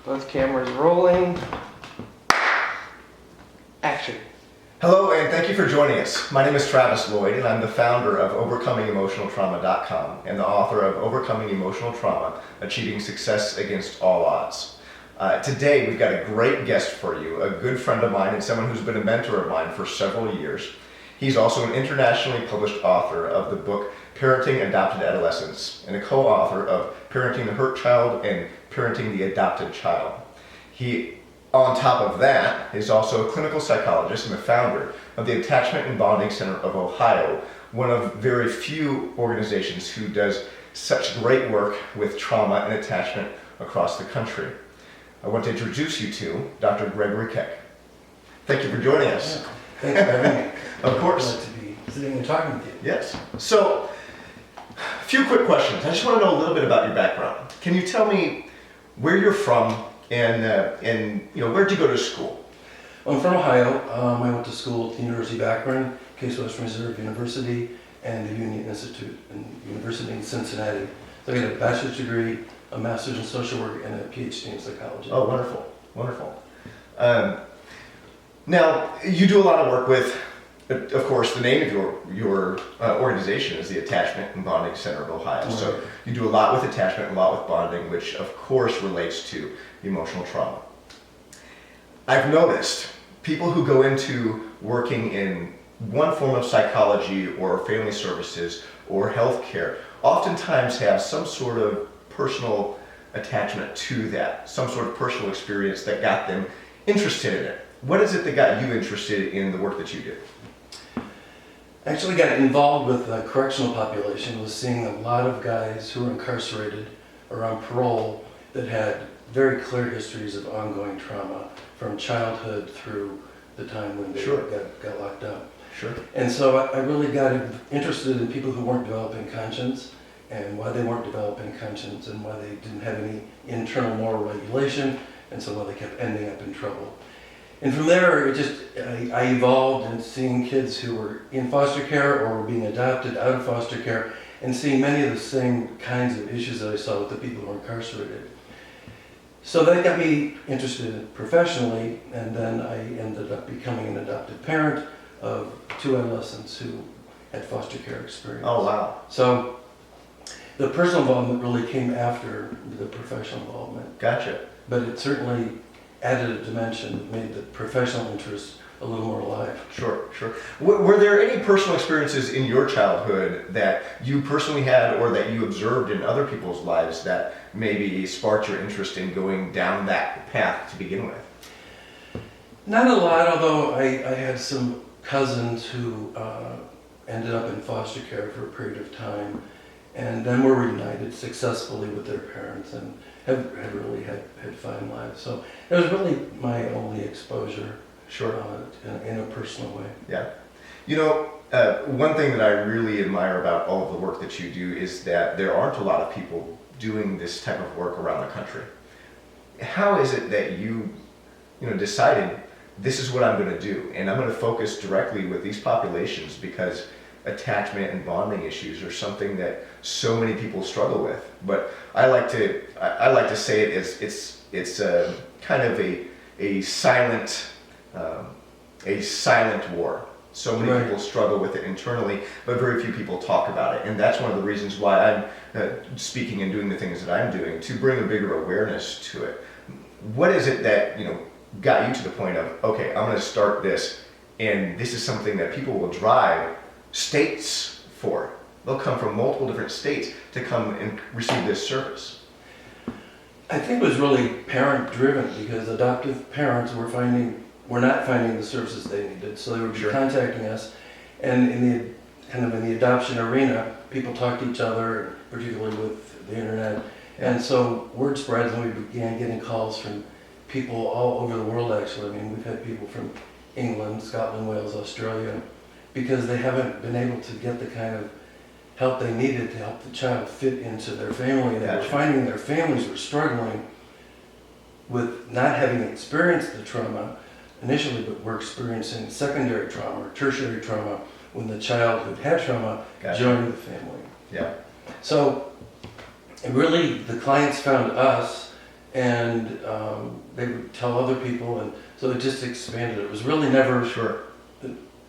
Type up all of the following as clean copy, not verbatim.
Both cameras rolling. Action. Hello, and thank you for joining us. My name is Travis Lloyd, and I'm the founder of OvercomingEmotionalTrauma.com and the author of Overcoming Emotional Trauma, Achieving Success Against All Odds. Today, we've got a great guest for you, a good friend of mine and someone who's been a mentor of mine for several years. He's also an internationally published author of the book Parenting Adopted Adolescents and a co-author of Parenting the Hurt Child and Parenting the Adopted Child. He, on top of that, is also a clinical psychologist and the founder of the Attachment and Bonding Center of Ohio, one of very few organizations who does such great work with trauma and attachment across the country. I want to introduce you to Dr. Gregory Keck. Thank you for joining us. Yeah. Thanks for having me. Of course. I'd like to be sitting and talking with you. Yes. So, a few quick questions. I just want to know a little bit about your background. Can you tell me where you're from and where'd you go to school? I'm from Ohio. I went to school at the University of Akron, Case Western Reserve University, and the Union Institute University in Cincinnati. So I got a bachelor's degree, a master's in social work, and a PhD in psychology. Oh, wonderful, wonderful. Now, you do a lot of work with, of course, the name of your organization is the Attachment and Bonding Center of Ohio. Right. So you do a lot with attachment, a lot with bonding, which of course relates to emotional trauma. I've noticed people who go into working in one form of psychology or family services or healthcare oftentimes have some sort of personal attachment to that, some sort of personal experience that got them interested in it. What is it that got you interested in the work that you do? I actually got involved with the correctional population, was seeing a lot of guys who were incarcerated or on parole that had very clear histories of ongoing trauma from childhood through the time when they got locked up. Sure. And so I really got interested in people who weren't developing conscience and why they weren't developing conscience and why they didn't have any internal moral regulation, and so why they kept ending up in trouble. And from there, I evolved in seeing kids who were in foster care or were being adopted out of foster care and seeing many of the same kinds of issues that I saw with the people who were incarcerated. So that got me interested professionally, and then I ended up becoming an adoptive parent of 2 adolescents who had foster care experience. Oh, wow. So the personal involvement really came after the professional involvement. Gotcha. But it certainly added a dimension that made the professional interest a little more alive. Sure, sure. Were there any personal experiences in your childhood that you personally had or that you observed in other people's lives that maybe sparked your interest in going down that path to begin with? Not a lot, although I had some cousins who ended up in foster care for a period of time and then were reunited successfully with their parents and have really had fine lives. So it was really my only exposure. Sure. In a personal way. Yeah. You know, one thing that I really admire about all of the work that you do is that there aren't a lot of people doing this type of work around the country. How is it that you decided this is what I'm going to do, and I'm going to focus directly with these populations because attachment and bonding issues are something that so many people struggle with. But I like to say it as it's kind of a silent war. So many people struggle with it internally, but very few people talk about it. And that's one of the reasons why I'm speaking and doing the things that I'm doing, to bring a bigger awareness to it. What is it that got you to the point of, okay, I'm going to start this, and this is something that people will drive states for? They'll come from multiple different states to come and receive this service. I think it was really parent driven, because adoptive parents were not finding the services they needed, so they would be contacting us, and in the adoption arena, people talk to each other, particularly with the internet, and so word spreads, and we began getting calls from people all over the world. Actually, I mean, we've had people from England, Scotland, Wales, Australia, because they haven't been able to get the kind of help they needed to help the child fit into their family, and they were finding their families were struggling with not having experienced the trauma initially, but were experiencing secondary trauma or tertiary trauma when the child who had trauma joined the family. Yeah. So And really, the clients found us, and they would tell other people, and so it just expanded. It was really never Sure.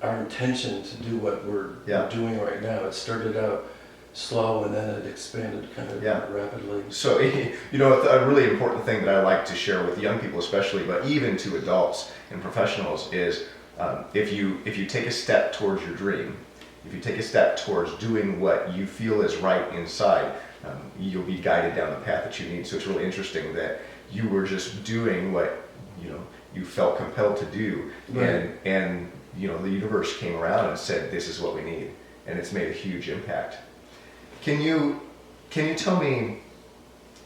our intention to do what we're doing right now. It started out slow, and then it expanded kind of rapidly. So, a really important thing that I like to share with young people especially, but even to adults and professionals is if you take a step towards your dream, if you take a step towards doing what you feel is right inside, you'll be guided down the path that you need. So it's really interesting that you were just doing what you felt compelled to do, Right. and the universe came around and said, this is what we need, and it's made a huge impact. Can you tell me,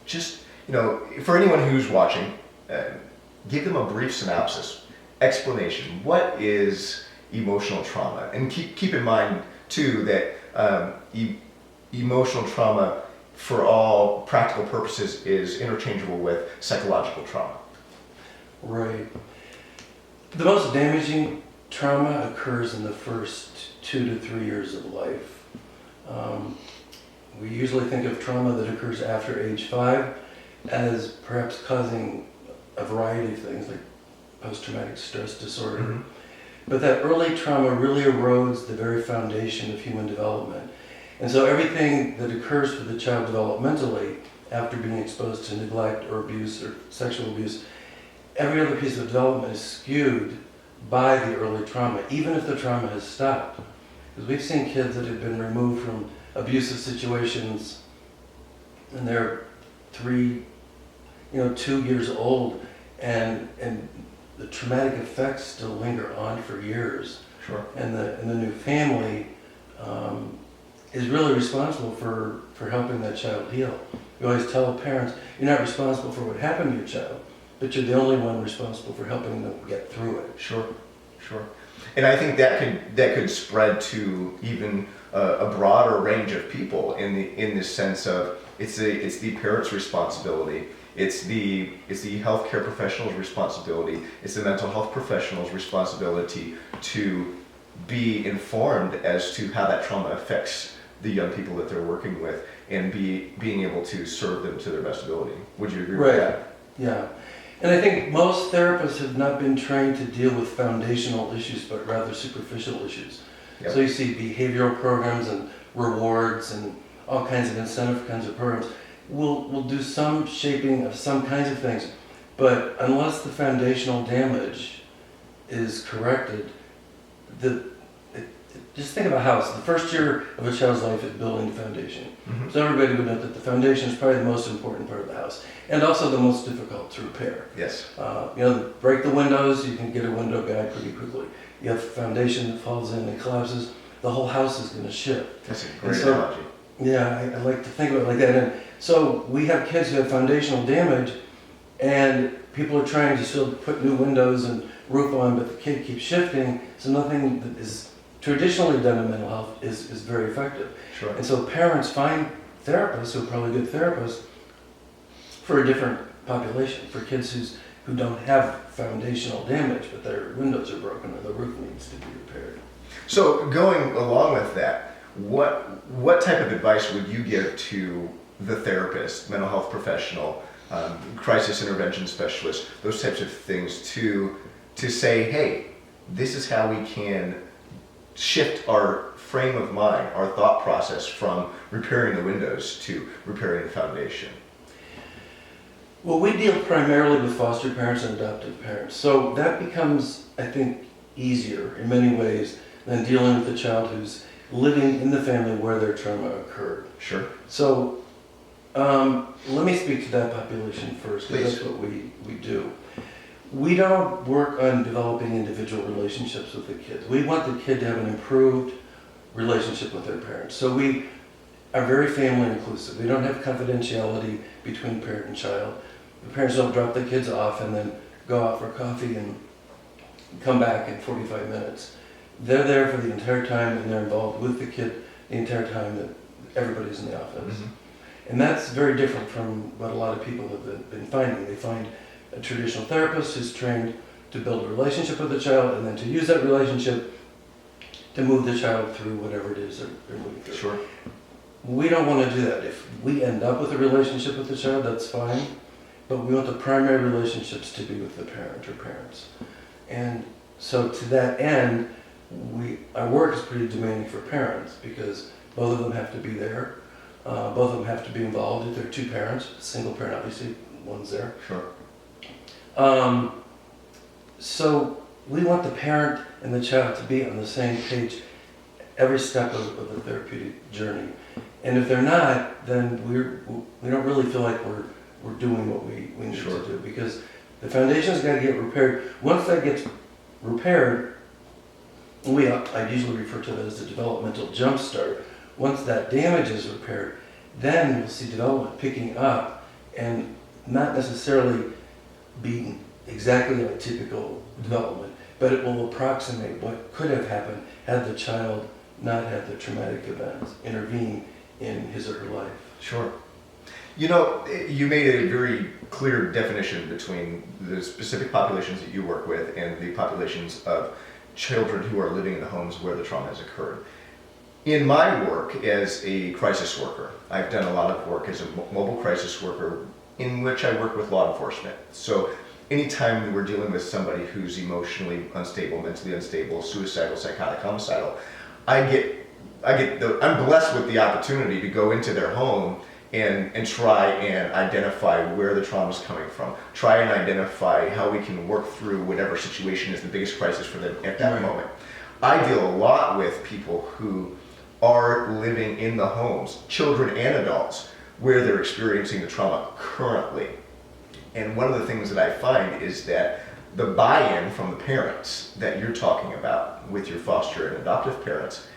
just for anyone who's watching, give them a brief synopsis, explanation. What is emotional trauma? And keep in mind too that emotional trauma, for all practical purposes, is interchangeable with psychological trauma. Right. The most damaging trauma occurs in the first 2 to 3 years of life. We usually think of trauma that occurs after age 5 as perhaps causing a variety of things like post-traumatic stress disorder. Mm-hmm. But that early trauma really erodes the very foundation of human development. And so everything that occurs for the child developmentally after being exposed to neglect or abuse or sexual abuse, every other piece of development is skewed by the early trauma, even if the trauma has stopped. Because we've seen kids that have been removed from abusive situations and they're 2 years old, and the traumatic effects still linger on for years. Sure. And the new family is really responsible for helping that child heal. We always tell parents, you're not responsible for what happened to your child, but you're the only one responsible for helping them get through it. Sure. And I think that could spread to even a broader range of people in this sense of it's the parent's responsibility, it's the healthcare professional's responsibility, it's the mental health professional's responsibility to be informed as to how that trauma affects the young people that they're working with, and being able to serve them to their best ability. Would you agree with that? Yeah. And I think most therapists have not been trained to deal with foundational issues, but rather superficial issues. Yep. So you see behavioral programs and rewards and all kinds of incentive kinds of programs. We'll do some shaping of some kinds of things, but unless the foundational damage is corrected, just think of a house. The first year of a child's life is building the foundation. Mm-hmm. So everybody would know that the foundation is probably the most important part of the house, and also the most difficult to repair. Yes. Break the windows, you can get a window guy pretty quickly. You have a foundation that falls in and collapses, the whole house is going to shift. That's a great analogy. Yeah, I like to think of it like that. And so we have kids who have foundational damage, and people are trying to still put new windows and roof on, but the kid keeps shifting, so nothing that is traditionally done in mental health is very effective. Sure. And so parents find therapists who are probably good therapists for a different population, for kids who don't have foundational damage, but their windows are broken or the roof needs to be repaired. So going along with that, what type of advice would you give to the therapist, mental health professional, crisis intervention specialist, those types of things to say, hey, this is how we can shift our frame of mind, our thought process from repairing the windows to repairing the foundation? Well, we deal primarily with foster parents and adoptive parents, so that becomes, I think, easier in many ways than dealing with a child who's living in the family where their trauma occurred. Sure. So let me speak to that population first, because that's what we do. We don't work on developing individual relationships with the kids. We want the kid to have an improved relationship with their parents. So we are very family inclusive. We don't have confidentiality between parent and child. The parents don't drop the kids off and then go out for coffee and come back in 45 minutes. They're there for the entire time, and they're involved with the kid the entire time that everybody's in the office. Mm-hmm. And that's very different from what a lot of people have been finding. They find a traditional therapist who's trained to build a relationship with the child, and then to use that relationship to move the child through whatever it is they're moving through. Sure. we don't want to do that. If we end up with a relationship with the child, that's fine, but we want the primary relationships to be with the parent or parents. And so to that end, our work is pretty demanding for parents because both of them have to be there. Both of them have to be involved. If there are two parents, a single parent, obviously, one's there. Sure. So we want the parent and the child to be on the same page every step of the therapeutic journey. And if they're not, then we don't really feel like we're doing what we need Sure. to do, because the foundation's got to get repaired. Once that gets repaired, I usually refer to that as the developmental jump start. Once that damage is repaired, then you'll see development picking up and not necessarily being exactly like typical development, but it will approximate what could have happened had the child not had the traumatic events intervene in his or her life. Sure. You know, you made a very clear definition between the specific populations that you work with and the populations of children who are living in the homes where the trauma has occurred. In my work as a crisis worker, I've done a lot of work as a mobile crisis worker in which I work with law enforcement. So anytime we're dealing with somebody who's emotionally unstable, mentally unstable, suicidal, psychotic, homicidal, I'm blessed with the opportunity to go into their home and try and identify where the trauma is coming from. Try and identify how we can work through whatever situation is the biggest crisis for them at that moment. I deal a lot with people who are living in the homes, children and adults, where they're experiencing the trauma currently. And one of the things that I find is that the buy-in from the parents that you're talking about with your foster and adoptive parents